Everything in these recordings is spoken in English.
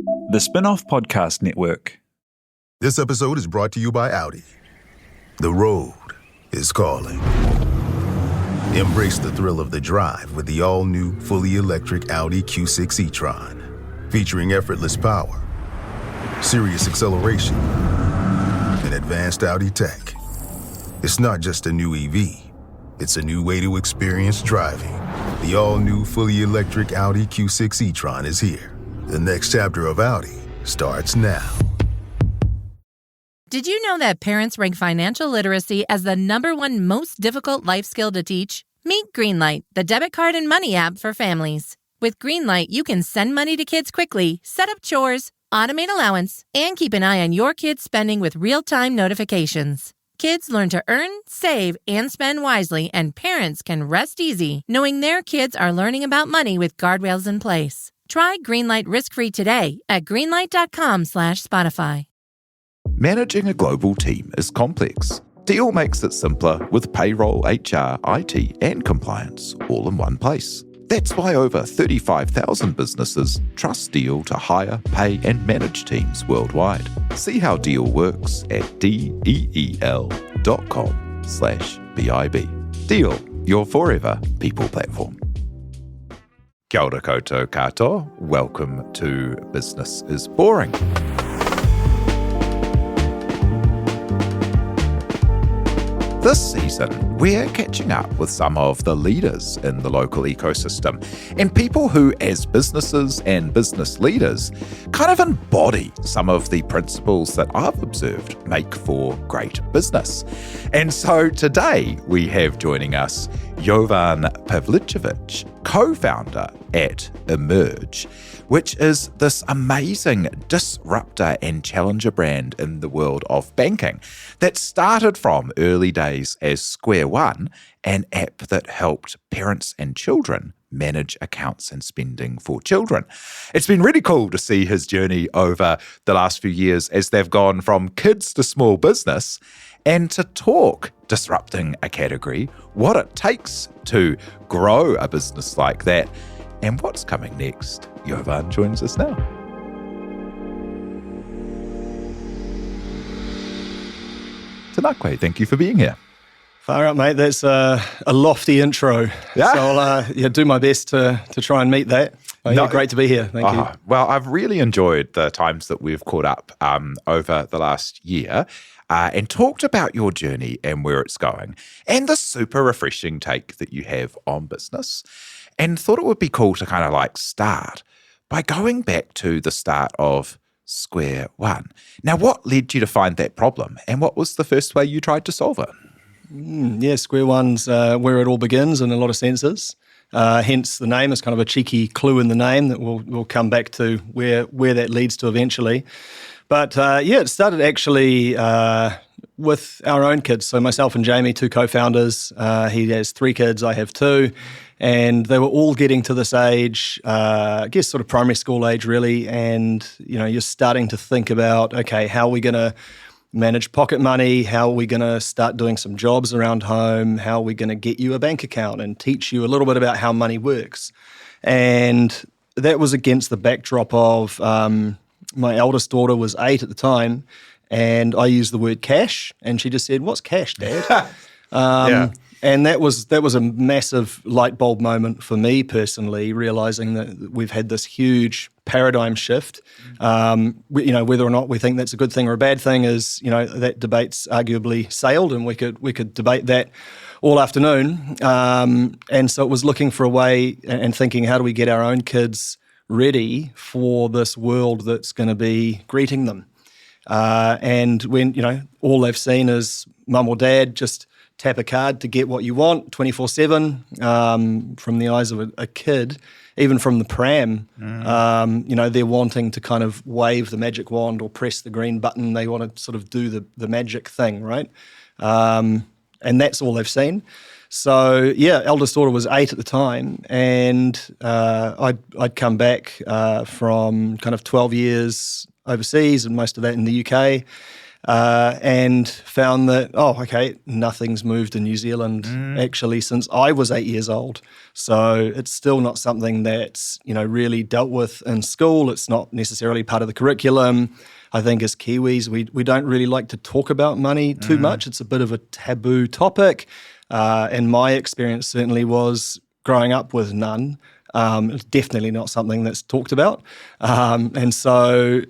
The Spin-off Podcast Network. This episode is brought to you by Audi. The road is calling. Embrace the thrill of the drive with the all-new, fully electric Audi Q6 e-tron. Featuring effortless power, serious acceleration, and advanced Audi tech. It's not just a new EV. It's a new way to experience driving. The all-new, fully electric Audi Q6 e-tron is here. The next chapter of Audi starts now. Did you know that parents rank financial literacy as the #1 most difficult life skill to teach? Meet Greenlight, the debit card and money app for families. With Greenlight, you can send money to kids quickly, set up chores, automate allowance, and keep an eye on your kids' spending with real-time notifications. Kids learn to earn, save, and spend wisely, and parents can rest easy knowing their kids are learning about money with guardrails in place. Try Greenlight risk-free today at greenlight.com/Spotify. Managing a global team is complex. Deal makes it simpler with payroll, HR, IT, and compliance all in one place. That's why over 35,000 businesses trust Deal to hire, pay, and manage teams worldwide. See how Deal works at DEEL.com/BIB. Deal, your forever people platform. Kia ora koutou katoa. Welcome to Business is Boring. This season, we're catching up with some of the leaders in the local ecosystem and people who, as businesses and business leaders, kind of embody some of the principles that I've observed make for great business. And so today we have joining us Jovan Pavlicevic, co-founder at Emerge, which is this amazing disruptor and challenger brand in the world of banking that started from early days as SquareOne, an app that helped parents and children manage accounts and spending for children. It's been really cool to see his journey over the last few years as they've gone from kids to small business, and to talk disrupting a category, what it takes to grow a business like that, and what's coming next. Jovan joins us now. Tanakwe, thank you for being here. Far out, mate. That's a lofty intro. Yeah. So I'll do my best to try and meet that. Great to be here. Thank you. Well, I've really enjoyed the times that we've caught up over the last year and talked about your journey and where it's going and the super refreshing take that you have on business, and thought it would be cool to kind of like start by going back to the start of SquareOne. Now, what led you to find that problem, and what was the first way you tried to solve it? SquareOne's where it all begins in a lot of senses. Hence the name is kind of a cheeky clue in the name that we'll come back to where that leads to eventually. But it started actually with our own kids. So myself and Jamie, two co-founders. He has 3 kids, I have 2. And they were all getting to this age, I guess sort of primary school age really. And, you're starting to think about, okay, how are we going to manage pocket money? How are we going to start doing some jobs around home? How are we going to get you a bank account and teach you a little bit about how money works? And that was against the backdrop of my eldest daughter was 8 at the time, and I used the word cash, and she just said, "What's cash, Dad?" And that was a massive light bulb moment for me personally, realizing that we've had this huge paradigm shift. Whether or not we think that's a good thing or a bad thing is, that debate's arguably sailed, and we could debate that all afternoon. And so it was looking for a way and thinking, how do we get our own kids ready for this world that's going to be greeting them? And when, all they've seen is mum or dad just tap a card to get what you want 24/7, from the eyes of a kid, even from the pram, they're wanting to kind of wave the magic wand or press the green button. They want to sort of do the magic thing, right? And that's all they've seen. So, eldest daughter was 8 at the time, and I'd come back from kind of 12 years overseas, and most of that in the UK. and found that, nothing's moved in New Zealand actually since I was 8 years old. So it's still not something that's, really dealt with in school. It's not necessarily part of the curriculum. I think as Kiwis, we don't really like to talk about money too much. It's a bit of a taboo topic. And my experience certainly was growing up with none. It's definitely not something that's talked about. And so,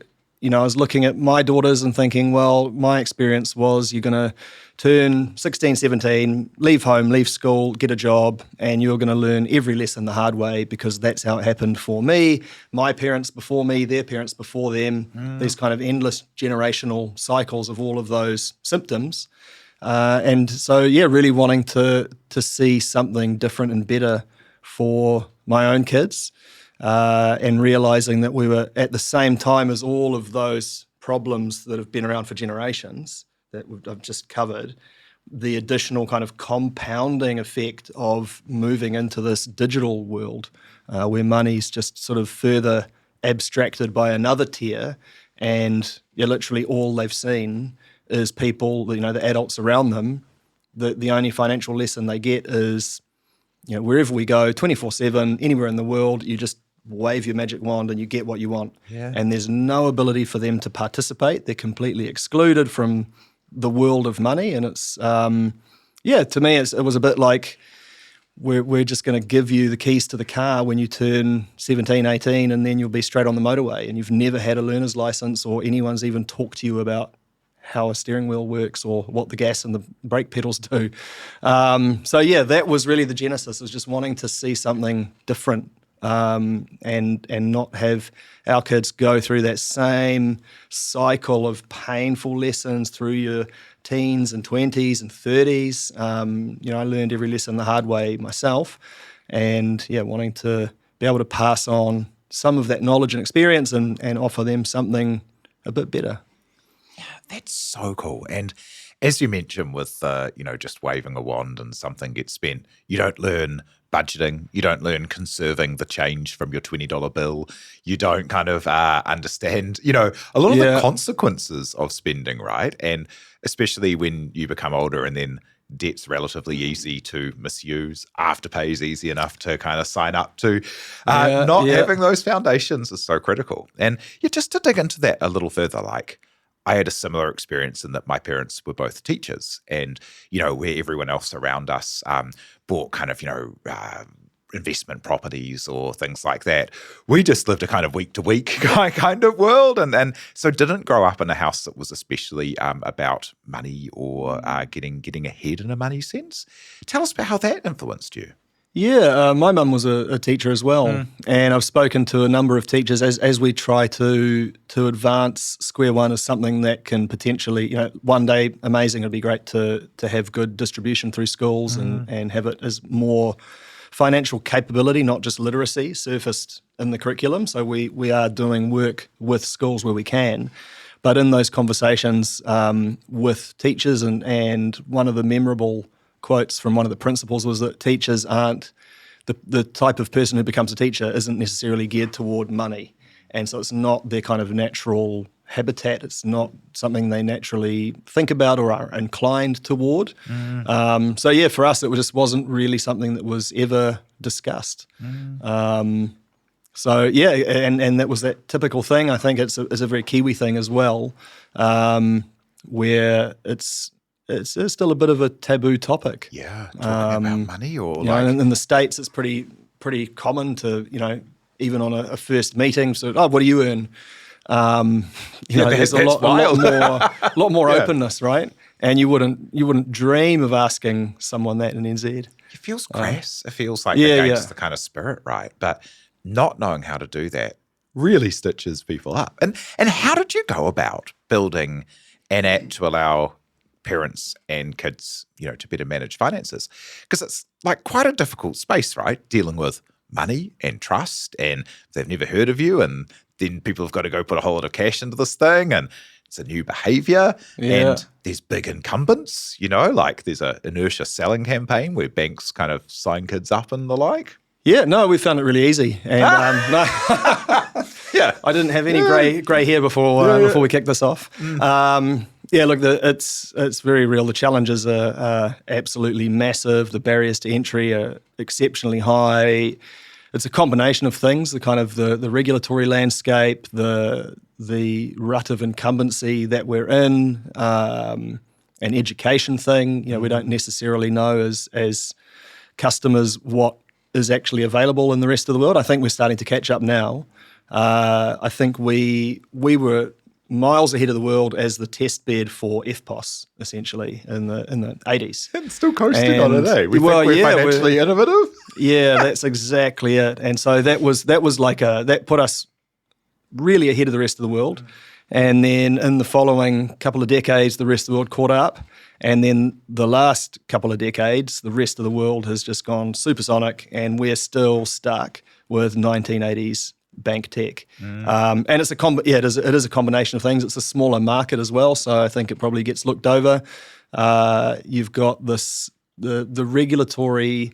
I was looking at my daughters and thinking, well, my experience was you're going to turn 16, 17, leave home, leave school, get a job, and you're going to learn every lesson the hard way because that's how it happened for me, my parents before me, their parents before them, these kind of endless generational cycles of all of those symptoms. And so, really wanting to see something different and better for my own kids. And realizing that we were at the same time as all of those problems that have been around for generations that I've just covered, the additional kind of compounding effect of moving into this digital world where money's just sort of further abstracted by another tier, and literally all they've seen is people, the adults around them, the only financial lesson they get is, wherever we go, 24/7, anywhere in the world, you just wave your magic wand and you get what you want. Yeah. And there's no ability for them to participate. They're completely excluded from the world of money. And it's, to me, it was a bit like we're just going to give you the keys to the car when you turn 17, 18, and then you'll be straight on the motorway. And you've never had a learner's license or anyone's even talked to you about how a steering wheel works or what the gas and the brake pedals do. That was really the genesis, was just wanting to see something different. And not have our kids go through that same cycle of painful lessons through your teens and 20s and 30s. I learned every lesson the hard way myself, and wanting to be able to pass on some of that knowledge and experience and offer them something a bit better. Yeah, that's so cool. And as you mentioned with, just waving a wand and something gets spent, you don't learn budgeting, you don't learn conserving the change from your $20 bill, you don't kind of understand, a lot of the consequences of spending, right? And especially when you become older and then debt's relatively easy to misuse, Afterpay is easy enough to kind of sign up to. Having those foundations is so critical. And just to dig into that a little further, I had a similar experience in that my parents were both teachers, and, where everyone else around us bought kind of, investment properties or things like that. We just lived a kind of week-to-week kind of world, and so didn't grow up in a house that was especially about money or getting ahead in a money sense. Tell us about how that influenced you. Yeah, my mum was a teacher as well, and I've spoken to a number of teachers as we try to advance SquareOne as something that can potentially, one day, amazing, it'd be great to have good distribution through schools and have it as more financial capability, not just literacy, surfaced in the curriculum. So we are doing work with schools where we can. But in those conversations with teachers, and one of the memorable quotes from one of the principals was that teachers aren't, the type of person who becomes a teacher isn't necessarily geared toward money. And so it's not their kind of natural habitat. It's not something they naturally think about or are inclined toward. For us, it just wasn't really something that was ever discussed. And that was that typical thing. I think it's a very Kiwi thing as well, where it's still a bit of a taboo topic. Yeah, talking about money or in the States, it's pretty common to, even on a first meeting, so, what do you earn? There's a lot more openness, right? And you wouldn't dream of asking someone that in NZ. It feels crass. It feels like against the kind of spirit, right? But not knowing how to do that really stitches people up. And how did you go about building an app to allow parents and kids, to better manage finances? Because it's quite a difficult space, right? Dealing with money and trust, and they've never heard of you, and then people have got to go put a whole lot of cash into this thing, and it's a new behavior, and there's big incumbents, there's a inertia selling campaign where banks kind of sign kids up and the like. Yeah, no, we found it really easy. And I didn't have any grey hair before we kicked this off. Yeah, look, it's very real. The challenges are absolutely massive. The barriers to entry are exceptionally high. It's a combination of things: the kind of the regulatory landscape, the rut of incumbency that we're in, an education thing. You know, we don't necessarily know as customers what is actually available in the rest of the world. I think we're starting to catch up now. I think we were miles ahead of the world as the test bed for FPOS, essentially, in the 80s. And still coasting on it, eh? We think we're financially innovative. Yeah, that's exactly it. And so that was like that put us really ahead of the rest of the world. And then in the following couple of decades, the rest of the world caught up. And then the last couple of decades, the rest of the world has just gone supersonic, and we're still stuck with 1980s bank tech. And it's it is a combination of things. It's a smaller market as well, so I think it probably gets looked over. You've got the regulatory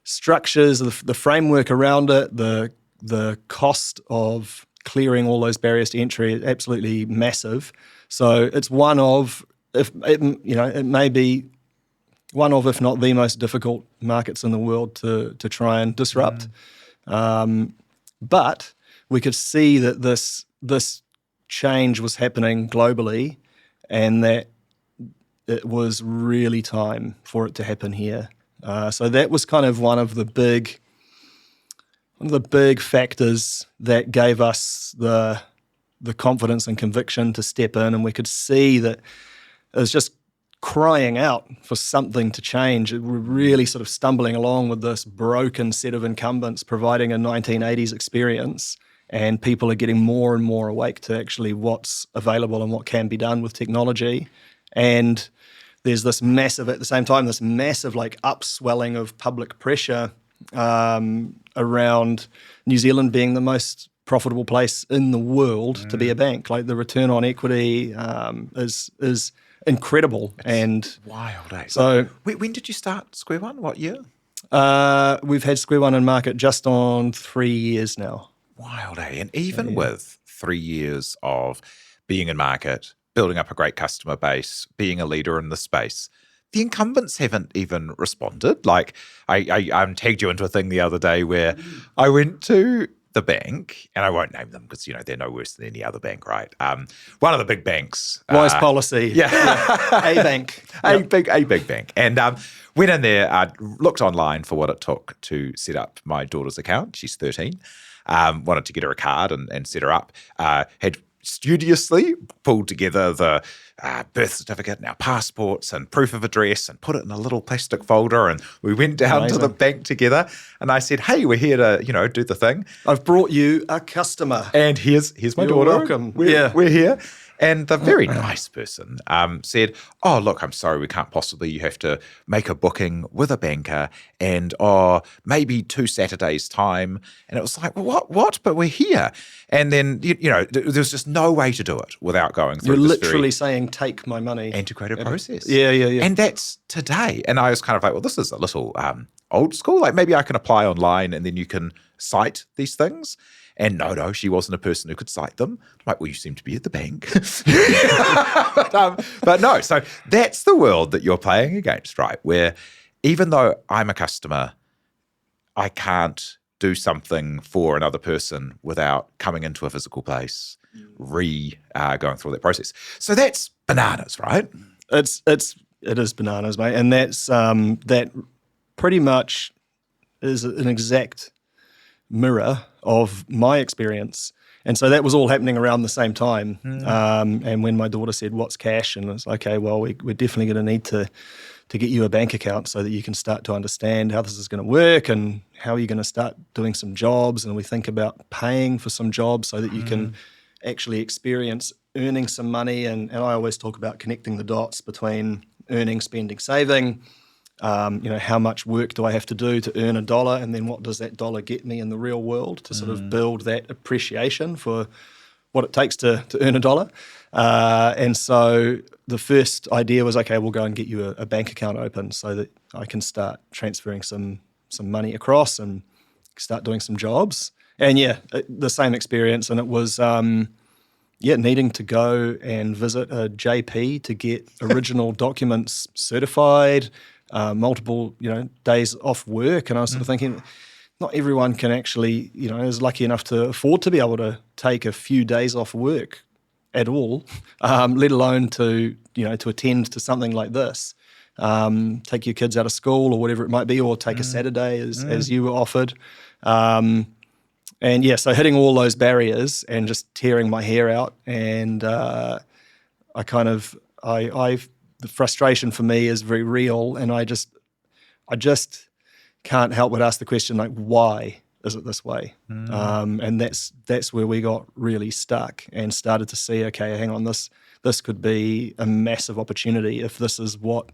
structures, the framework around it, the cost of clearing all those barriers to entry is absolutely massive. So it's one of, it may be one of, if not the most difficult markets in the world to try and disrupt. But we could see that this change was happening globally, and that it was really time for it to happen here. So that was kind of one of the big factors that gave us the confidence and conviction to step in, and we could see that it was just crying out for something to change. We're really sort of stumbling along with this broken set of incumbents providing a 1980s experience, and people are getting more and more awake to actually what's available and what can be done with technology. And there's this massive, at the same time, this massive like upswelling of public pressure around New Zealand being the most profitable place in the world to be a bank. Like the return on equity is incredible. It's wild, eh? So when did you start SquareOne? What year? We've had SquareOne in market just on 3 years now. Wild, eh? And even with 3 years of being in market, building up a great customer base, being a leader in the space, the incumbents haven't even responded. Like I tagged you into a thing the other day where I went to the bank, and I won't name them because, they're no worse than any other bank, right? One of the big banks. Wise policy. Yeah. A bank. A big bank. And went in there, looked online for what it took to set up my daughter's account. She's 13. Wanted to get her a card and set her up. Had studiously pulled together the birth certificate and our passports and proof of address and put it in a little plastic folder, and we went down to the bank together, and I said, hey, we're here to do the thing. I've brought you a customer, and here's my daughter. Welcome. We're here. And the very nice person said, oh, look, I'm sorry, we can't possibly. You have to make a booking with a banker and maybe 2 Saturdays' time. And it was like, well, what? But we're here. And then, there was just no way to do it without going through You're this literally saying, take my money. Antiquated process. Yeah. And that's today. And I was kind of like, well, this is a little old school. Like but I can apply online and then you can cite these things. And no, she wasn't a person who could cite them. I'm like, well, you seem to be at the bank. but no, so that's the world that you're playing against, right? Where even though I'm a customer, I can't do something for another person without coming into a physical place, going through that process. So that's bananas, right? It is bananas, mate. And that's that pretty much is an exact mirror of my experience. And so that was all happening around the same time. And when my daughter said, what's cash? And it's okay, well, we're definitely going to need to get you a bank account so that you can start to understand how this is going to work and how you're going to start doing some jobs. And we think about paying for some jobs so that you can actually experience earning some money. And I always talk about connecting the dots between earning, spending, saving. How much work do I have to do to earn $1, and then what does that dollar get me in the real world to sort of build that appreciation for what it takes to earn $1. And so the first idea was, okay, we'll go and get you a bank account open so that I can start transferring some money across and start doing some jobs. And the same experience. And it was, needing to go and visit a JP to get original documents certified, multiple, days off work. And I was sort of thinking, not everyone can actually, is lucky enough to afford to be able to take a few days off work at all, let alone to attend to something like this. Take your kids out of school or whatever it might be, or take a Saturday as you were offered. So hitting all those barriers and just tearing my hair out, and the frustration for me is very real, and I just can't help but ask the question, like, why is it this way? And that's where we got really stuck and started to see, okay, hang on, this could be a massive opportunity if this is what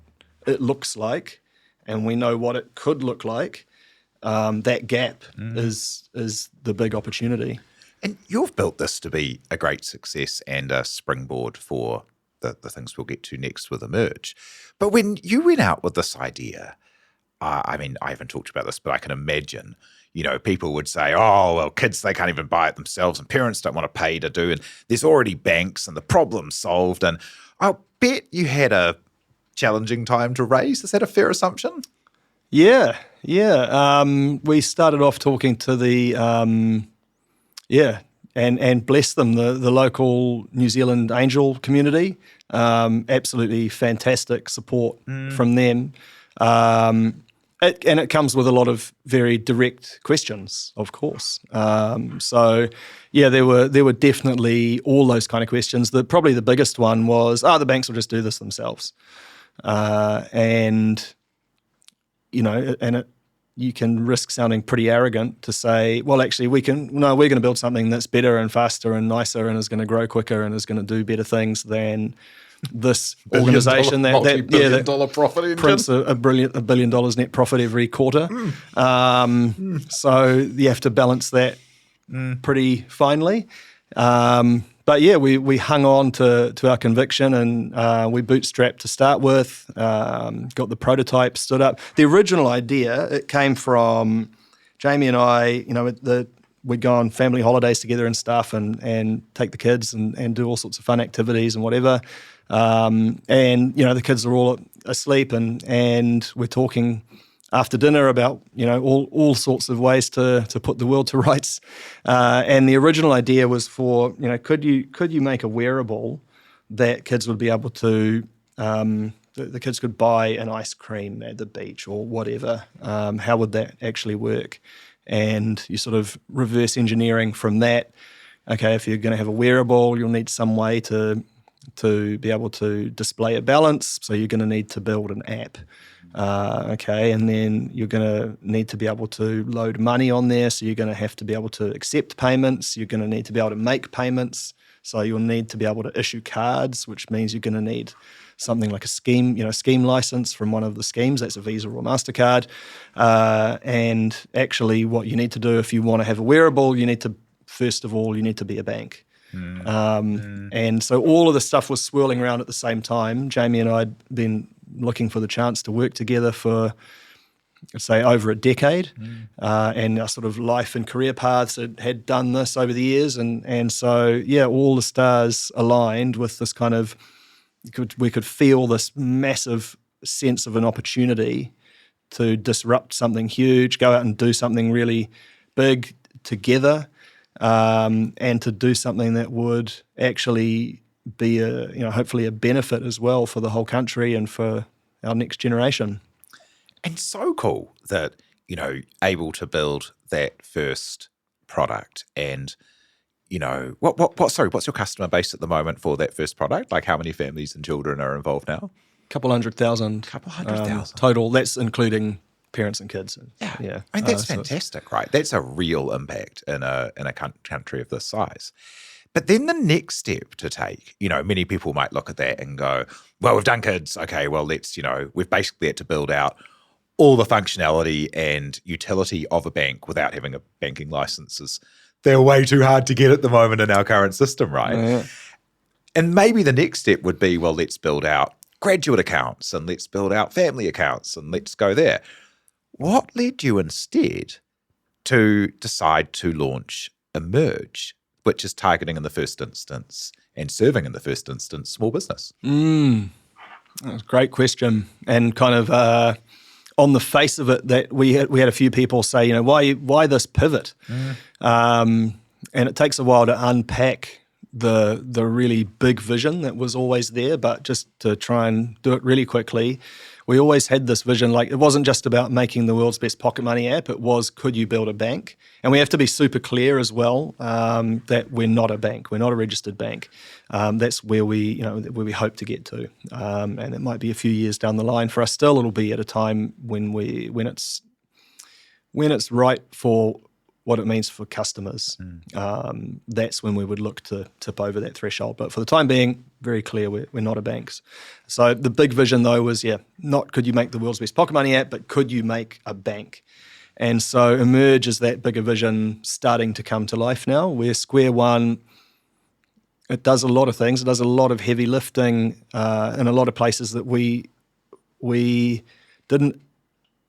it looks like, and we know what it could look like. That gap is the big opportunity. And you've built this to be a great success and a springboard for the things we'll get to next with Emerge. But when you went out with this idea, I haven't talked about this, but I can imagine, people would say, oh, well, kids, they can't even buy it themselves, and parents don't want to pay to do, and there's already banks and the problem's solved. And I'll bet you had a challenging time to raise. Is that a fair assumption? Yeah. We started off talking to the, and bless them, the local New Zealand angel community. Absolutely fantastic support from them. It comes with a lot of very direct questions, of course. There were definitely all those kind of questions. Probably the biggest one was, the banks will just do this themselves. You can risk sounding pretty arrogant to say, well, actually, we're going to build something that's better and faster and nicer and is going to grow quicker and is going to do better things than this organisation that multi-billion-dollar profit engine. Prints $1 billion net profit every quarter. So you have to balance that pretty finely. We hung on to our conviction, and we bootstrapped to start with, got the prototype stood up. The original idea, it came from Jamie and I, we'd go on family holidays together and stuff and take the kids and do all sorts of fun activities and whatever. The kids are all asleep and we're talking after dinner about, all sorts of ways to put the world to rights. And the original idea was for, could you make a wearable that kids would be able to, the kids could buy an ice cream at the beach or whatever. How would that actually work? And you sort of reverse engineering from that. Okay, if you're going to have a wearable, you'll need some way to be able to display a balance. So you're going to need to build an app. And then you're going to need to be able to load money on there. So you're going to have to be able to accept payments. You're going to need to be able to make payments. So you'll need to be able to issue cards, which means you're going to need something like a scheme license from one of the schemes. That's a Visa or MasterCard. And actually what you need to do if you want to have a wearable, first of all, you need to be a bank. And so all of the stuff was swirling around at the same time. Jamie and I had been looking for the chance to work together for, I'd say, over a decade, and our sort of life and career paths had done this over the years, and so all the stars aligned with this kind of, we could feel this massive sense of an opportunity to disrupt something huge, go out and do something really big together, and to do something that would actually be hopefully a benefit as well for the whole country and for our next generation. And so cool that, able to build that first product. And, what's your customer base at the moment for that first product? Like, how many families and children are involved now? Couple hundred thousand total. That's including parents and kids. Yeah. I mean, that's fantastic, right? That's a real impact in a country of this size. But then the next step to take, many people might look at that and go, well, we've done kids. Okay, well, we've basically had to build out all the functionality and utility of a bank without having a banking license. They're way too hard to get at the moment in our current system, right? Yeah. And maybe the next step would be, well, let's build out graduate accounts and let's build out family accounts and let's go there. What led you instead to decide to launch Emerge, which is targeting in the first instance and serving in the first instance small business? That's a great question, and kind of on the face of it, that we had a few people say, why this pivot? And it takes a while to unpack the really big vision that was always there, but just to try and do it really quickly, we always had this vision, like it wasn't just about making the world's best pocket money app, it was, could you build a bank? And we have to be super clear as well that we're not a bank, we're not a registered bank. That's where we hope to get to. And it might be a few years down the line. For us still, it'll be at a time when it's right for what it means for customers. That's when we would look to tip over that threshold. But for the time being, very clear, we're not a bank. So the big vision though was, not could you make the world's best pocket money app, but could you make a bank? And so Emerge is that bigger vision starting to come to life now, where SquareOne, it does a lot of things. It does a lot of heavy lifting in a lot of places that we didn't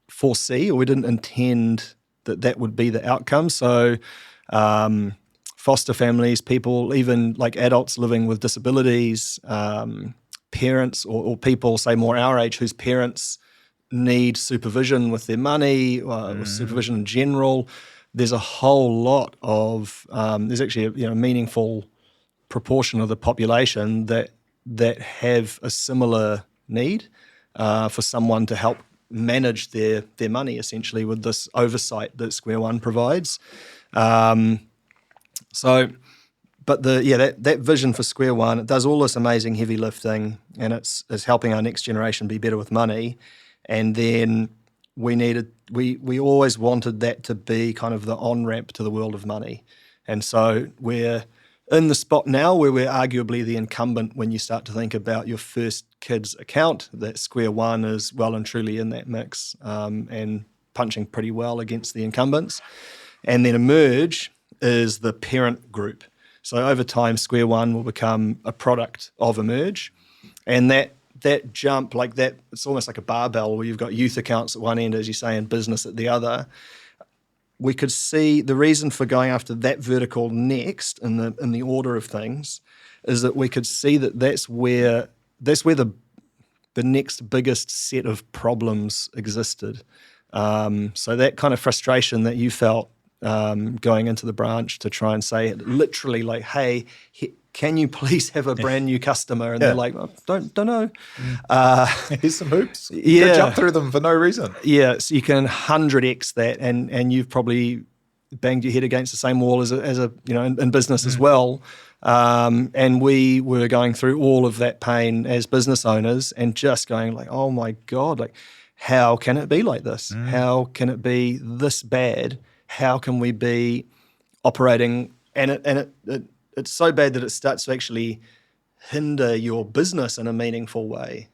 foresee, or we didn't intend that would be the outcome. So foster families, people, even like adults living with disabilities, parents or people, say more our age, whose parents need supervision with their money, or supervision in general. There's a whole lot of, there's actually a meaningful proportion of the population that have a similar need for someone to help manage their money, essentially, with this oversight that SquareOne provides. But that vision for SquareOne, it does all this amazing heavy lifting, and it's helping our next generation be better with money. And then we always wanted that to be kind of the on-ramp to the world of money. And so we're in the spot now where we're arguably the incumbent when you start to think about your first kid's account, that SquareOne is well and truly in that mix and punching pretty well against the incumbents. And then Emerge is the parent group. So over time, SquareOne will become a product of Emerge. And that jump, like that, it's almost like a barbell where you've got youth accounts at one end, as you say, and business at the other. We could see the reason for going after that vertical next in the order of things is that we could see that that's where the next biggest set of problems existed. So that kind of frustration that you felt going into the branch to try and say literally like, hey, can you please have a brand new customer? And they're like, oh, don't know. Here's some hoops. Yeah. Go jump through them for no reason. Yeah, so you can 100x that, and you've probably banged your head against the same wall as a in business as well. And we were going through all of that pain as business owners and just going like, oh my God, like how can it be like this? How can it be this bad? How can we be operating it's so bad that it starts to actually hinder your business in a meaningful way.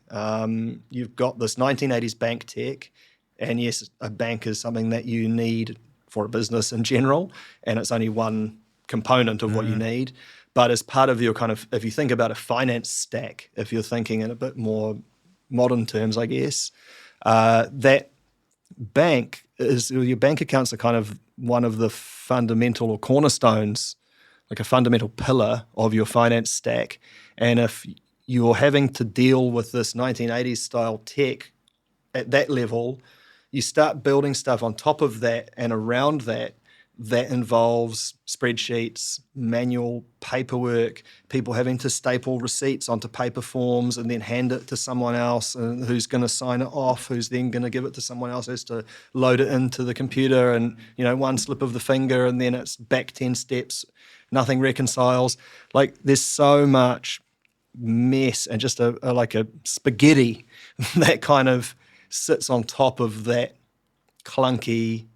You've got this 1980s bank tech, and yes, a bank is something that you need for a business in general, and it's only one component of what you need. But as part of your kind of, if you think about a finance stack, if you're thinking in a bit more modern terms, I guess, that bank is, your bank accounts are kind of one of the fundamental or cornerstones, like a fundamental pillar of your finance stack. And if you're having to deal with this 1980s style tech at that level, you start building stuff on top of that and around that involves spreadsheets, manual paperwork, people having to staple receipts onto paper forms and then hand it to someone else who's going to sign it off, who's then going to give it to someone else who has to load it into the computer, and one slip of the finger and then it's back 10 steps, nothing reconciles. Like there's so much mess and just like a spaghetti that kind of sits on top of that clunky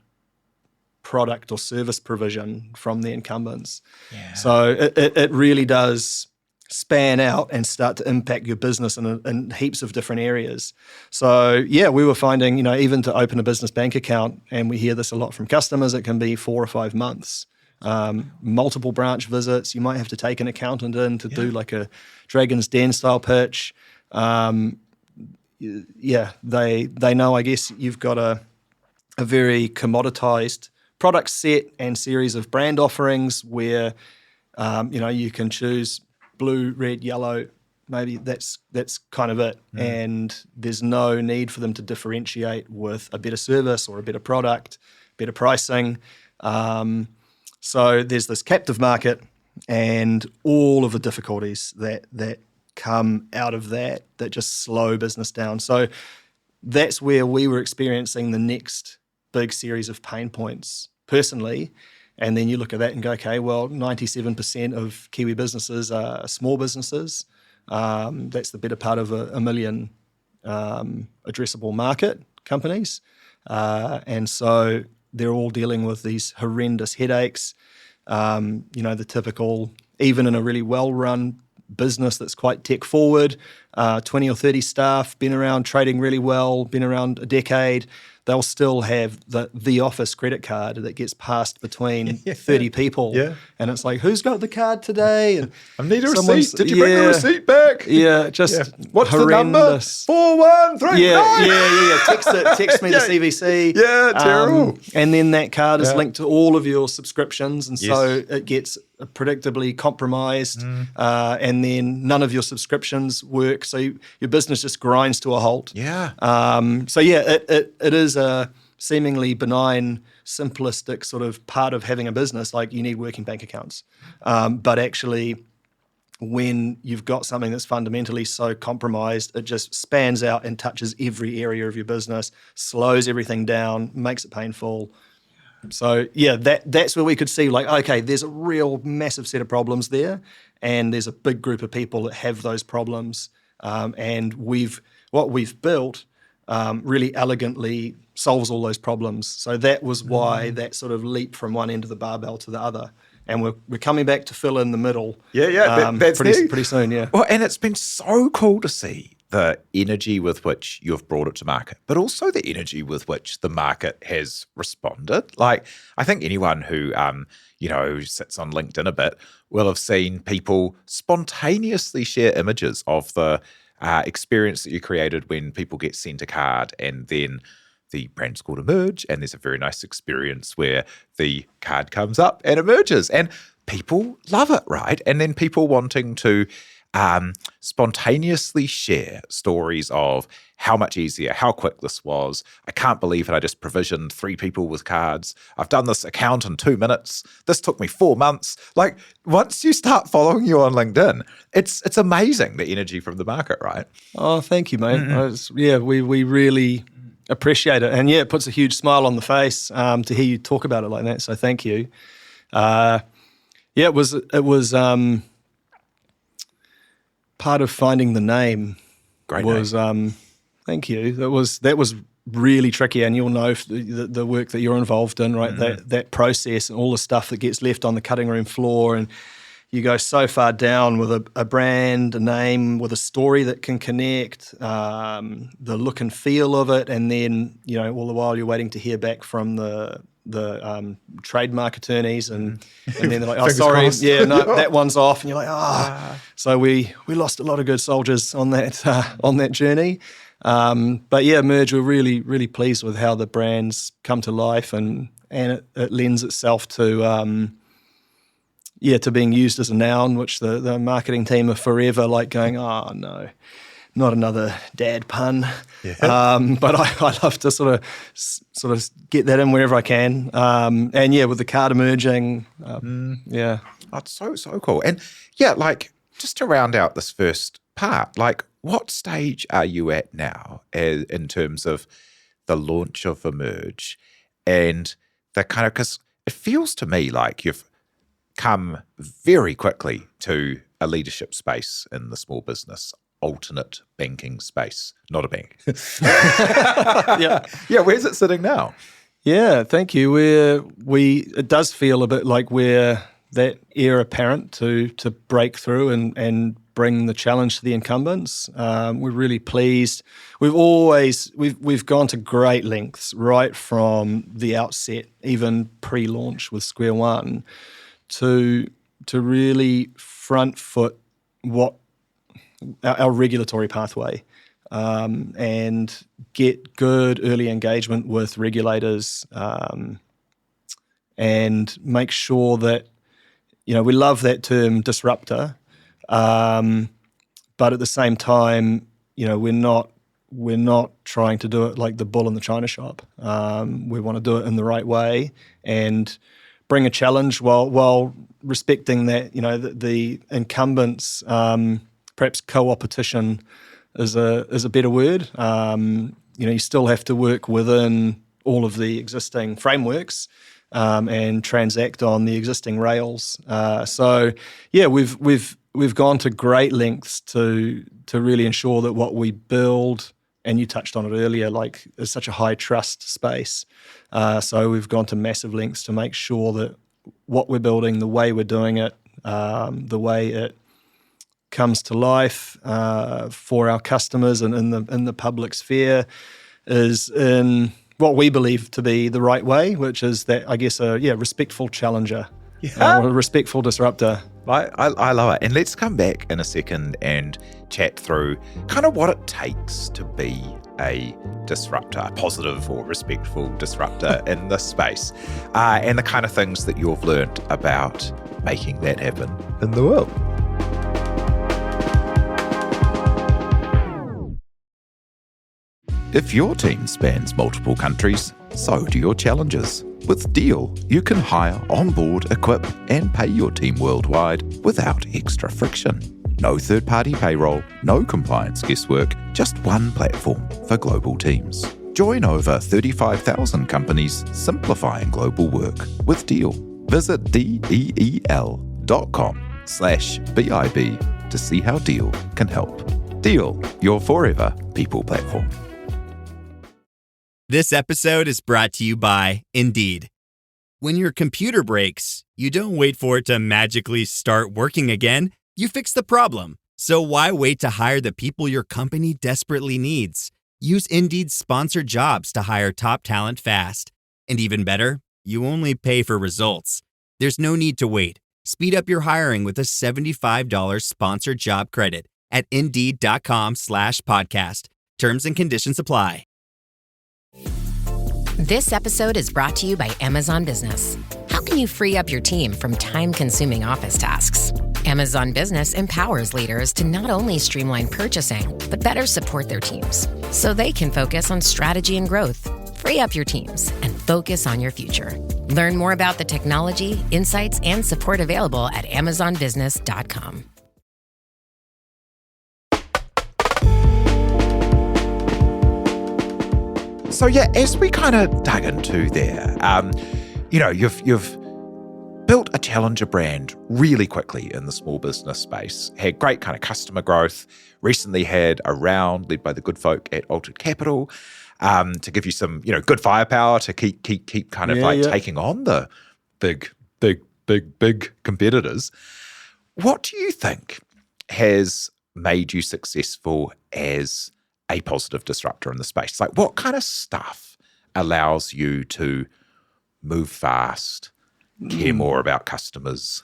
product or service provision from the incumbents. Yeah. So it really does span out and start to impact your business in heaps of different areas. So yeah, we were finding, even to open a business bank account, and we hear this a lot from customers, it can be 4 or 5 months. Multiple branch visits. You might have to take an accountant in to do like a Dragon's Den style pitch. They know, I guess, you've got a very commoditized product set and series of brand offerings where You can choose blue, red, yellow. Maybe that's kind of it. And there's no need for them to differentiate with a better service or a better product, better pricing. So there's this captive market and all of the difficulties that come out of that just slow business down. So that's where we were experiencing the next big series of pain points personally. And then you look at that and go, okay, well, 97% of Kiwi businesses are small businesses. That's the better part of a million addressable market companies. And so they're all dealing with these horrendous headaches. The typical, even in a really well-run business that's quite tech forward, 20 or 30 staff, been around trading really well, been around a decade, they'll still have the office credit card that gets passed between 30 people. Yeah. And it's like, who's got the card today? And I need a receipt. Did you bring the receipt back? Yeah, just What's horrendous. the number? 4139. Yeah. Text me the CVC. Yeah, terrible. And then that card is linked to all of your subscriptions, and so it gets predictably compromised, and then none of your subscriptions work, so your business just grinds to a halt. Yeah. It is a seemingly benign, simplistic sort of part of having a business, like you need working bank accounts. But actually, when you've got something that's fundamentally so compromised, it just spans out and touches every area of your business, slows everything down, makes it painful. So that's where we could see, like, okay, there's a real massive set of problems there, and there's a big group of people that have those problems, and what we've built really elegantly solves all those problems. So that was why that sort of leap from one end of the barbell to the other. And we're coming back to fill in the middle. That's pretty soon. Yeah. Well, and it's been so cool to see the energy with which you've brought it to market, but also the energy with which the market has responded. Like, I think anyone who sits on LinkedIn a bit will have seen people spontaneously share images of the experience that you created when people get sent a card, and then the brand's called Emerge, and there's a very nice experience where the card comes up and emerges, and people love it, right? And then people wanting to spontaneously share stories of how much easier, how quick this was. I can't believe it. I just provisioned 3 people with cards. I've done this account in 2 minutes. This took me 4 months. Like, once you start following you on LinkedIn, it's amazing, the energy from the market, right? Oh, thank you, mate. We really appreciate it. And it puts a huge smile on the face to hear you talk about it like that. So thank you. It was part of finding the name. Great was name. Thank you. That was really tricky, and you'll know the work that you're involved in, right? That process and all the stuff that gets left on the cutting room floor, and you go so far down with a brand, a name, with a story that can connect, the look and feel of it, and then all the while you're waiting to hear back from the trademark attorneys, and then they're like, oh, sorry, crossed. That one's off, and you're like, So we lost a lot of good soldiers on that journey. But Merge, we're really, really pleased with how the brand's come to life, and it lends itself to to being used as a noun, which the marketing team are forever like going, oh no, not another dad pun. But I love to sort of get that in wherever I can. With the card emerging, That's so cool. And like, just to round out this first part, like, what stage are you at now in terms of the launch of Emerge, and the kind of, because it feels to me like you've come very quickly to a leadership space in the small business alternate banking space, not a bank. Where's it sitting now? Yeah, thank you. It does feel a bit like we're that heir apparent to break through and bring the challenge to the incumbents. We're really pleased. We've gone to great lengths right from the outset, even pre-launch with SquareOne, to really front foot what our regulatory pathway, and get good early engagement with regulators, and make sure that we love that term disruptor, but at the same time, we're not trying to do it like the bull in the china shop. We want to do it in the right way and bring a challenge while respecting that, the incumbents, perhaps co-opetition is a better word. You still have to work within all of the existing frameworks and transact on the existing rails. We've gone to great lengths to really ensure that what we build, and you touched on it earlier, like is such a high trust space. So we've gone to massive lengths to make sure that what we're building, the way we're doing it, the way it comes to life for our customers and in the public sphere is in what we believe to be the right way, which is that, I guess, a respectful challenger, or a respectful disruptor. I love it. And let's come back in a second and chat through kind of what it takes to be a disruptor, a positive or respectful disruptor in this space, and the kind of things that you've learned about making that happen in the world. If your team spans multiple countries, so do your challenges. With Deal, you can hire, onboard, equip, and pay your team worldwide without extra friction. No third-party payroll, no compliance guesswork, just one platform for global teams. Join over 35,000 companies simplifying global work with Deal. Visit DEEL.com/BIB to see how Deal can help. Deal, your forever people platform. This episode is brought to you by Indeed. When your computer breaks, you don't wait for it to magically start working again. You fix the problem. So why wait to hire the people your company desperately needs? Use Indeed's sponsored jobs to hire top talent fast. And even better, you only pay for results. There's no need to wait. Speed up your hiring with a $75 sponsored job credit at Indeed.com/podcast. Terms and conditions apply. This episode is brought to you by Amazon Business. How can you free up your team from time-consuming office tasks? Amazon Business empowers leaders to not only streamline purchasing, but better support their teams so they can focus on strategy and growth. Free up your teams and focus on your future. Learn more about the technology, insights, and support available at amazonbusiness.com. So as we kind of dug into there, you've built a challenger brand really quickly in the small business space, had great kind of customer growth, recently had a round led by the good folk at Aotearoa to give you some, good firepower to keep kind of taking on the big competitors. What do you think has made you successful as a positive disruptor in the space? Like, what kind of stuff allows you to move fast, care more about customers,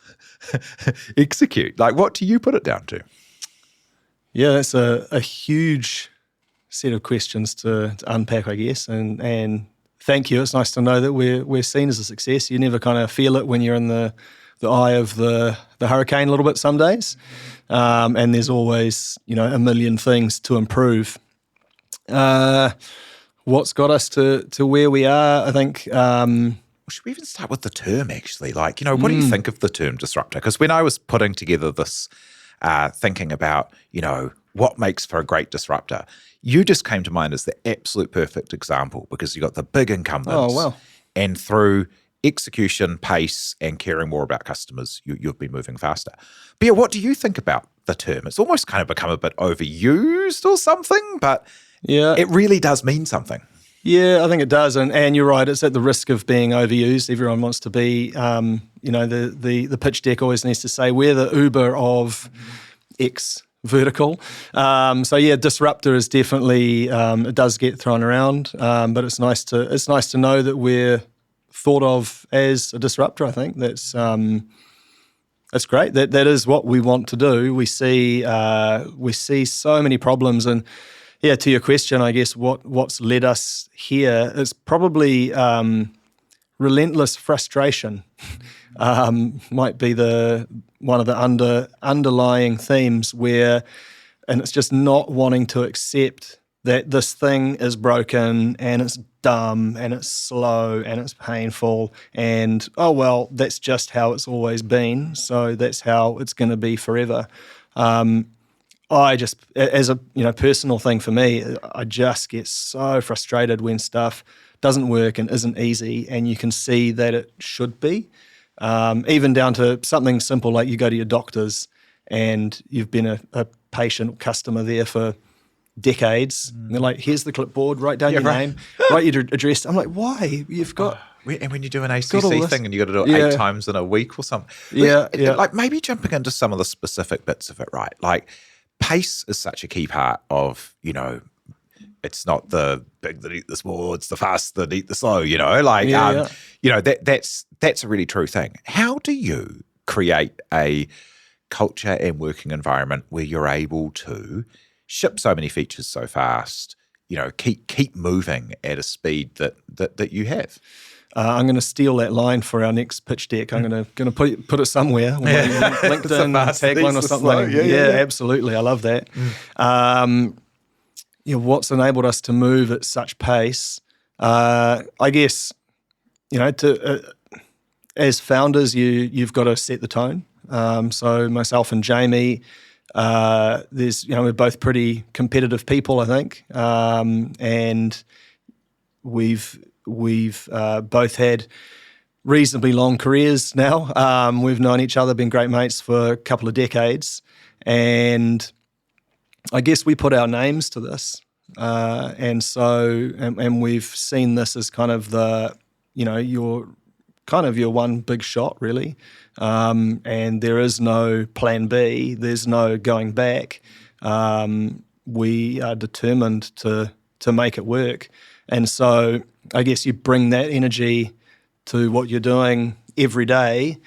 execute? Like, what do you put it down to? Yeah, that's a huge set of questions to unpack, I guess. And thank you. It's nice to know that we're seen as a success. You never kind of feel it when you're in the eye of the hurricane a little bit some days. And there's always, a million things to improve. What's got us to where we are, I think. Should we even start with the term, actually? Like, what do you think of the term disruptor? Because when I was putting together this, thinking about, what makes for a great disruptor, you just came to mind as the absolute perfect example because you got the big incumbents. Oh, wow. And through execution, pace, and caring more about customers, you've been moving faster. But what do you think about the term? It's almost kind of become a bit overused or something, but it really does mean something. Yeah, I think it does. And you're right, it's at the risk of being overused. Everyone wants to be, the pitch deck always needs to say, we're the Uber of X vertical. Disruptor is definitely, it does get thrown around, but it's nice to know that we're thought of as a disruptor. I think that's great. That is what we want to do. We see so many problems, and to your question, I guess what's led us here is probably relentless frustration. might be one of the underlying themes and it's just not wanting to accept that this thing is broken and it's dumb and it's slow and it's painful and, oh, well, that's just how it's always been, so that's how it's going to be forever. I just, as a personal thing for me, I just get so frustrated when stuff doesn't work and isn't easy, and you can see that it should be. Even down to something simple like you go to your doctor's and you've been a patient customer there for decades. And they're like, here's the clipboard, write down your name, write your address. I'm like, why? You've got... And when you do an ACC thing and you got to do it 8 times in a week or something. Like maybe jumping into some of the specific bits of it, right? Like pace is such a key part of, it's not the big that eat the small, it's the fast that eat the slow, that's a really true thing. How do you create a culture and working environment where you're able to ship so many features so fast, keep moving at a speed that you have? I'm going to steal that line for our next pitch deck. I'm going to put it somewhere, LinkedIn tagline or something. Yeah, absolutely. I love that. What's enabled us to move at such pace? I guess as founders, you've got to set the tone. So myself and Jamie, we're both pretty competitive people, I think, and we've both had reasonably long careers now. We've known each other, been great mates for a couple of decades, and I guess we put our names to this, and we've seen this as kind of your one big shot, really. And there is no plan B. There's no going back. We are determined to make it work. And so I guess you bring that energy to what you're doing every day,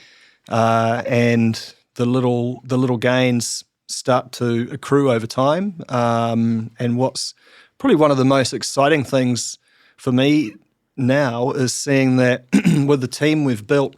and the little gains start to accrue over time. And what's probably one of the most exciting things for me now is seeing that with the team we've built,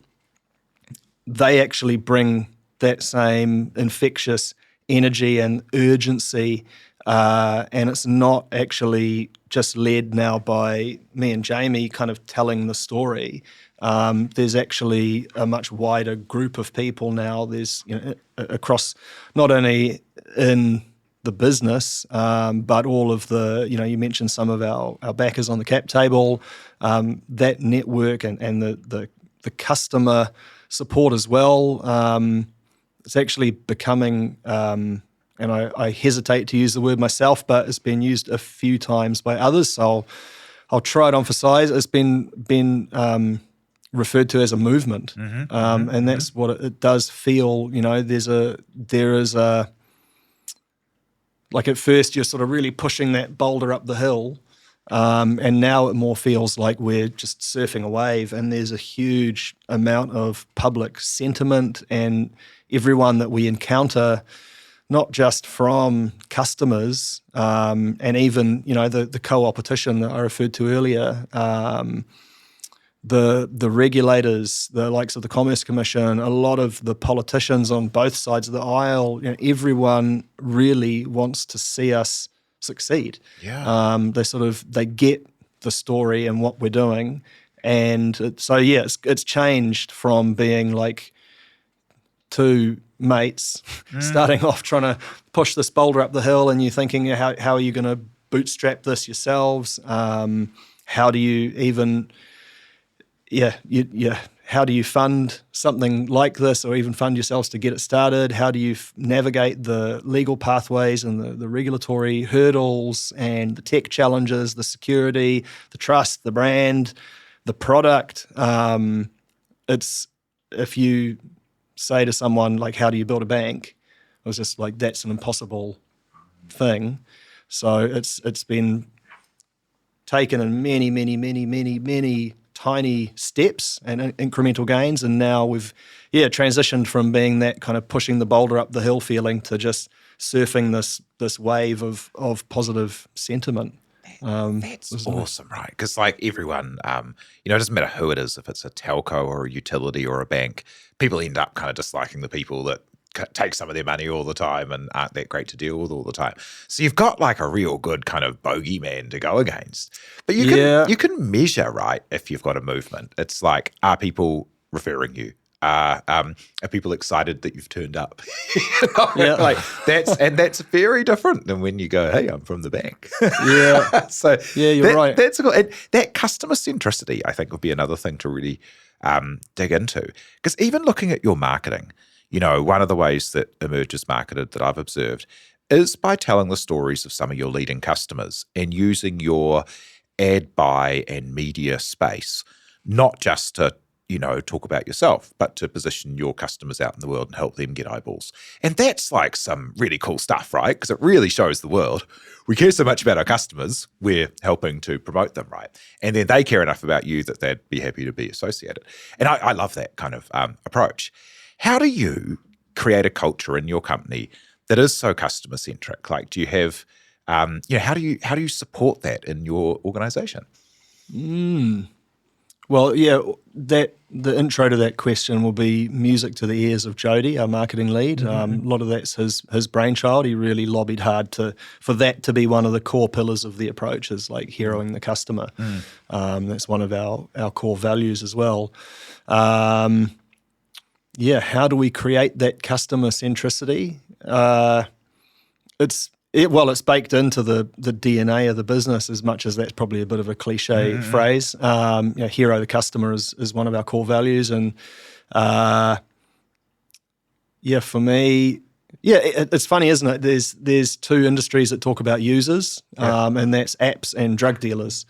they actually bring that same infectious energy and urgency, and it's not actually just led now by me and Jamie kind of telling the story. There's actually a much wider group of people now. There's across not only in the business, but all of the, you mentioned some of our backers on the cap table, that network and the customer support as well. It's actually becoming, and I hesitate to use the word myself, but it's been used a few times by others, so I'll try to emphasize. It's been referred to as a movement, and that's what it does feel. There is a, like at first you're sort of really pushing that boulder up the hill, and now it more feels like we're just surfing a wave, and there's a huge amount of public sentiment, and everyone that we encounter, not just from customers, and even the co-opetition that I referred to earlier, the regulators, the likes of the Commerce Commission, a lot of the politicians on both sides of the aisle, everyone really wants to see us succeed. Yeah. They get the story and what we're doing, and it's changed from being like two mates starting off trying to push this boulder up the hill, and you're thinking, how are you going to bootstrap this yourselves? How do you even how do you fund something like this, or even fund yourselves to get it started? How do you navigate the legal pathways and the regulatory hurdles and the tech challenges, the security, the trust, the brand, the product? It's, if you say to someone, like, how do you build a bank? I was just like, that's an impossible thing. So it's been taken in many, many, many, many, many tiny steps and incremental gains, and now we've transitioned from being that kind of pushing the boulder up the hill feeling to just surfing this wave of positive sentiment. That's awesome, right? Because like everyone, it doesn't matter who it is, if it's a telco or a utility or a bank, people end up kind of disliking the people that take some of their money all the time and aren't that great to deal with all the time. So you've got like a real good kind of bogeyman to go against. But you can measure, right, if you've got a movement. It's like, are people referring you? Are people excited that you've turned up? Like that's very different than when you go, hey, I'm from the bank. You're right. That's cool. And that customer centricity, I think, would be another thing to really dig into. Because even looking at your marketing, one of the ways that Emerge is marketed that I've observed is by telling the stories of some of your leading customers and using your ad buy and media space, not just to talk about yourself, but to position your customers out in the world and help them get eyeballs. And that's like some really cool stuff, right? Because it really shows the world we care so much about our customers, we're helping to promote them, right? And then they care enough about you that they'd be happy to be associated. And I love that kind of approach. How do you create a culture in your company that is so customer centric? Like, do you have, how do you support that in your organization? Well, the intro to that question will be music to the ears of Jody, our marketing lead. A lot of that's his brainchild. He really lobbied hard for that to be one of the core pillars of the approach, is like heroing the customer. That's one of our core values as well. How do we create that customer centricity? It's baked into the DNA of the business, as much as that's probably a bit of a cliche phrase. Hero the customer is one of our core values. And for me, it's funny, isn't it? There's two industries that talk about users, and that's apps and drug dealers.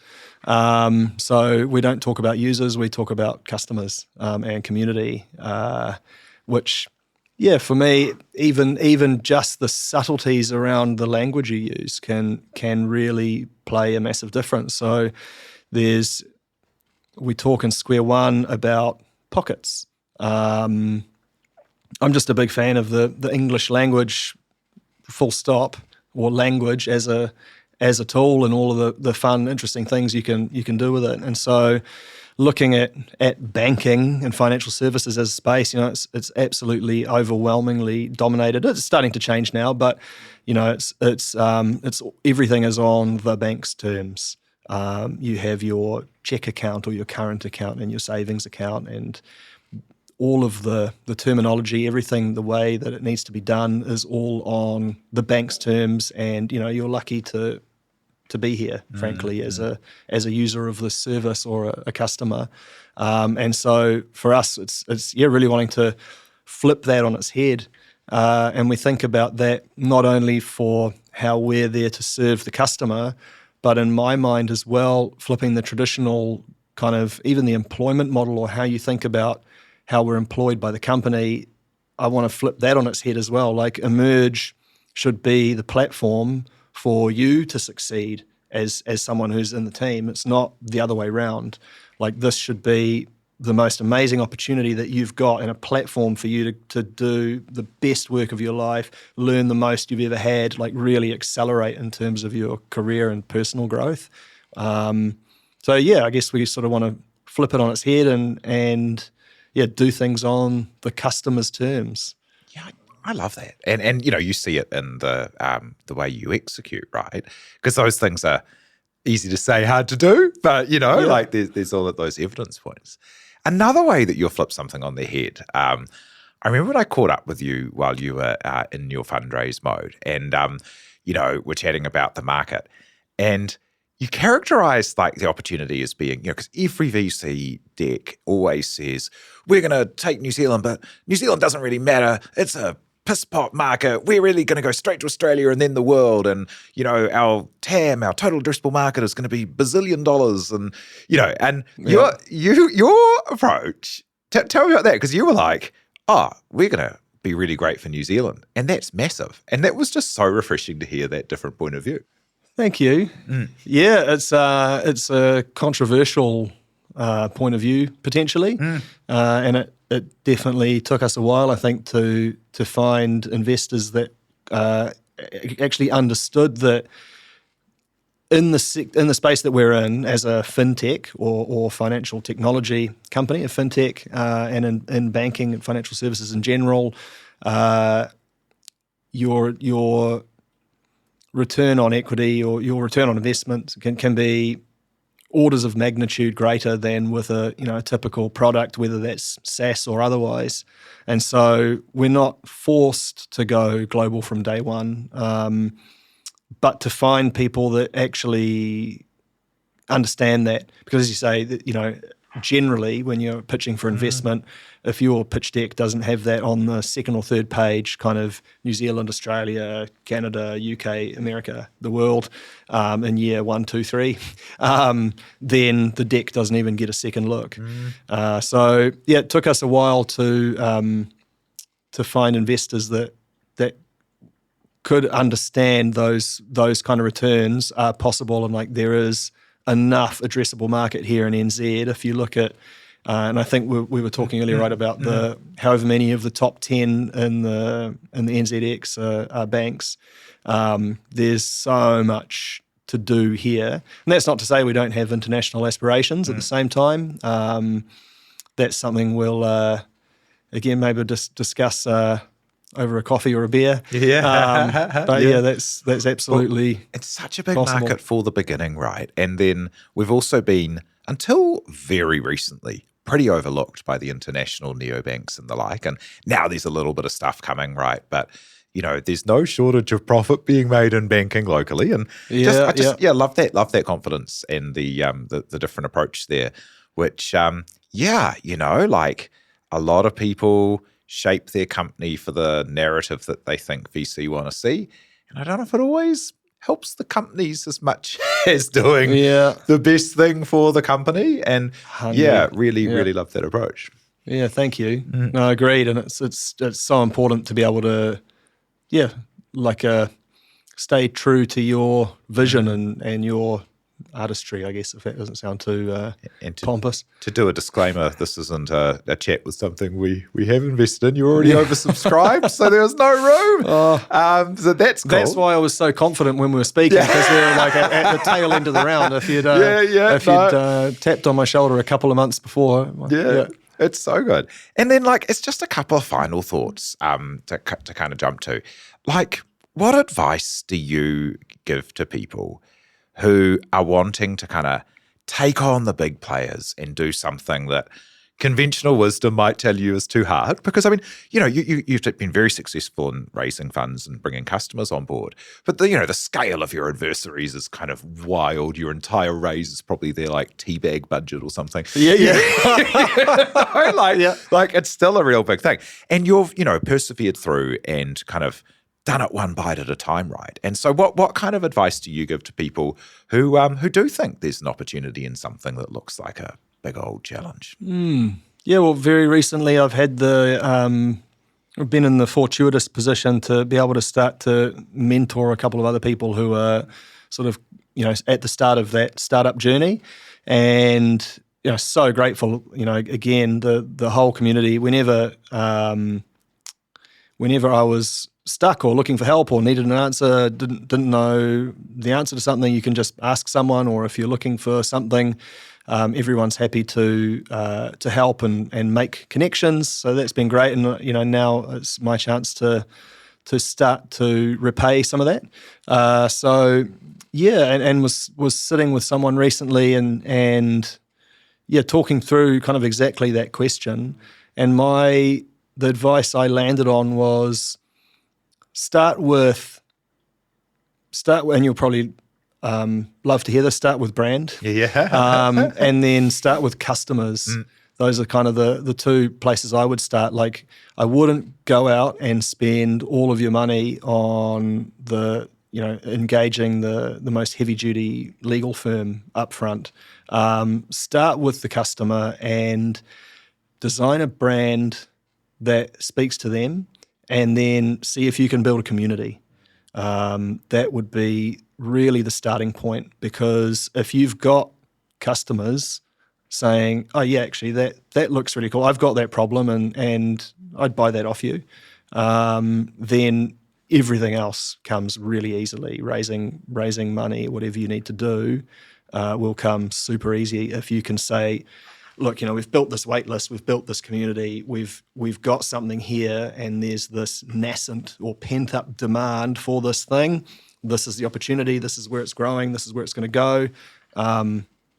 So we don't talk about users, we talk about customers and community, which... for me, even just the subtleties around the language you use can really play a massive difference. So we talk in SquareOne about pockets. I'm just a big fan of the English language, full stop, or language as a tool, and all of the fun, interesting things you can do with it. And so, looking at banking and financial services as a space, it's absolutely overwhelmingly dominated. It's starting to change now, but it's everything is on the bank's terms. You have your check account or your current account and your savings account, and all of the terminology, everything the way that it needs to be done is all on the bank's terms. And you're lucky to be here, frankly, as a user of this service or a customer. And so for us, it's really wanting to flip that on its head. And we think about that not only for how we're there to serve the customer, but in my mind as well, flipping the traditional kind of even the employment model, or how you think about how we're employed by the company. I want to flip that on its head as well. Like, Emerge should be the platform for you to succeed as someone who's in the team. It's not the other way around. Like, this should be the most amazing opportunity that you've got, and a platform for you to do the best work of your life, learn the most you've ever had, like really accelerate in terms of your career and personal growth. I guess we sort of want to flip it on its head and do things on the customer's terms. Yeah, I love that. And you see it in the way you execute, right? Because those things are easy to say, hard to do, but like there's all of those evidence points. Another way that you'll flip something on their head, I remember when I caught up with you while you were in your fundraise mode, and we're chatting about the market, and you characterised like the opportunity as being, because every VC deck always says, we're going to take New Zealand, but New Zealand doesn't really matter. It's a piss pot market. We're really going to go straight to Australia and then the world. And, our TAM, our total addressable market, is going to be $bazillion. And, your approach, tell me about that, because you were like, we're going to be really great for New Zealand. And that's massive. And that was just so refreshing to hear that different point of view. Thank you. Yeah, it's a controversial point of view, potentially. And it definitely took us a while, I think, to find investors that actually understood that in the space that we're in as a fintech or financial technology company, a fintech, and in banking and financial services in general, your return on equity or your return on investment can be orders of magnitude greater than with a typical product, whether that's SaaS or otherwise. And so we're not forced to go global from day one, but to find people that actually understand that. Because as you say, that, generally when you're pitching for investment, if your pitch deck doesn't have that on the second or third page, kind of New Zealand, Australia, Canada, UK, America, the world, in year 1, 2, 3, then the deck doesn't even get a second look. So it took us a while to find investors that could understand those kind of returns are possible, and like there is enough addressable market here in NZ. If you look at, and I think we were talking earlier, right, about the however many of the top 10 in the NZX are banks. There's so much to do here, and that's not to say we don't have international aspirations at the same time. That's something we'll again maybe discuss over a coffee or a beer. That's absolutely. Well, it's such a big possible. market for the beginning, right? And then we've also been, until very recently, pretty overlooked by the international neobanks and the like. And now there's a little bit of stuff coming, right? But there's no shortage of profit being made in banking locally. And I love that confidence and the different approach there, which like a lot of people shape their company for the narrative that they think VC want to see. And I don't know if it always helps the companies as much as doing the best thing for the company. And really love that approach. Yeah, thank you. No, agreed. And it's so important to be able to, stay true to your vision and your artistry, I guess, if that doesn't sound too pompous. To do a disclaimer, this isn't a chat with something we have invested in. You're already oversubscribed, so there was no room. So that's cool. That's why I was so confident when we were speaking, because we were like at the tail end of the round. If you'd tapped on my shoulder a couple of months before. It's so good. And then it's just a couple of final thoughts to kind of jump to. What advice do you give to people who are wanting to kind of take on the big players and do something that conventional wisdom might tell you is too hard? Because, you've been very successful in raising funds and bringing customers on board. But, the scale of your adversaries is kind of wild. Your entire raise is probably their, teabag budget or something. It's still a real big thing. And you've, persevered through and kind of done it one bite at a time, right? And so what kind of advice do you give to people who do think there's an opportunity in something that looks like a big old challenge? Yeah, well, very recently I've had I've been in the fortuitous position to be able to start to mentor a couple of other people who are sort of, at the start of that startup journey. And, so grateful, again, the whole community, whenever I was stuck or looking for help or needed an answer, didn't know the answer to something, you can just ask someone. Or if you're looking for something, everyone's happy to help and make connections. So that's been great. And now it's my chance to start to repay some of that. And was sitting with someone recently and talking through kind of exactly that question. And the advice I landed on was start with, and you'll probably love to hear this, start with brand. And then start with customers. Those are kind of the two places I would start. I wouldn't go out and spend all of your money on engaging the most heavy-duty legal firm up front. Start with the customer and design a brand that speaks to them, and then see if you can build a community. That would be really the starting point, because if you've got customers saying, oh yeah, actually that looks really cool, I've got that problem and I'd buy that off you, then everything else comes really easily. Raising money, whatever you need to do, will come super easy if you can say, look, we've built this wait list, we've built this community, we've got something here, and there's this nascent or pent-up demand for this thing. This is the opportunity, this is where it's growing, this is where it's going to go.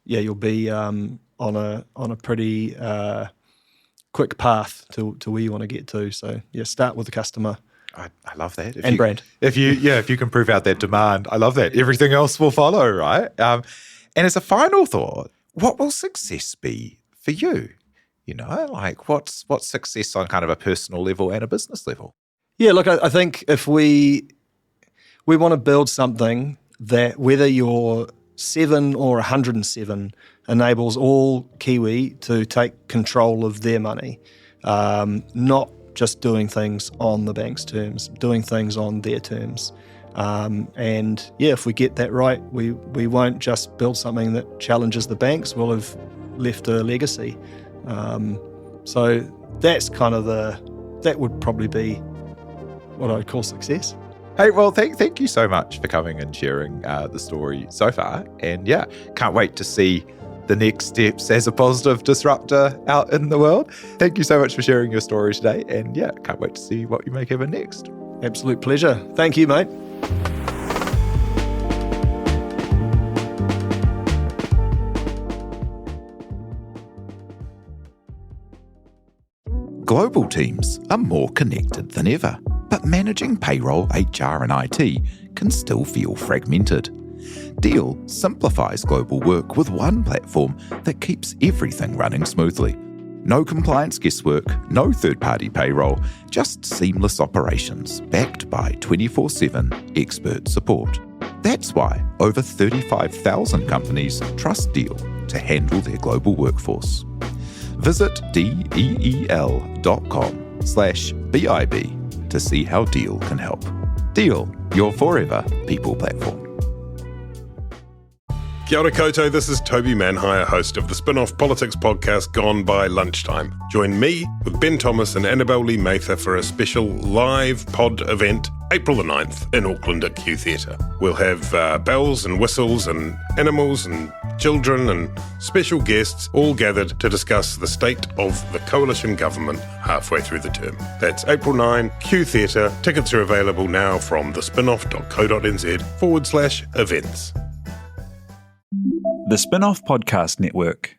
You'll be on a pretty quick path to where you want to get to. So start with the customer. I love that. Brand. If you can prove out that demand, I love that. Everything else will follow, right? And as a final thought, what will success be for you? What's success on kind of a personal level and a business level? Yeah, look, I think if we want to build something that, whether you're 7 or 107, enables all Kiwi to take control of their money, not just doing things on the bank's terms, doing things on their terms. If we get that right, we won't just build something that challenges the banks, we'll have left a legacy. So that's kind of that would probably be what I'd call success. Hey, well, thank you so much for coming and sharing the story so far. And can't wait to see the next steps as a positive disruptor out in the world. Thank you so much for sharing your story today. And can't wait to see what you make happen next. Absolute pleasure. Thank you, mate. Global teams are more connected than ever, but managing payroll, HR and IT can still feel fragmented. Deal simplifies global work with one platform that keeps everything running smoothly. No compliance guesswork, no third-party payroll, just seamless operations backed by 24/7 expert support. That's why over 35,000 companies trust Deal to handle their global workforce. Visit del.com/BIB to see how Deal can help. Deal, your forever people platform. Kia ora koutou, this is Toby Manhire, host of the spin-off politics podcast Gone By Lunchtime. Join me with Ben Thomas and Annabelle Lee Mather for a special live pod event April the 9th in Auckland at Q Theatre. We'll have bells and whistles and animals and children and special guests all gathered to discuss the state of the coalition government halfway through the term. That's April 9, Q Theatre. Tickets are available now from thespinoff.co.nz/events. The Spin-off Podcast Network.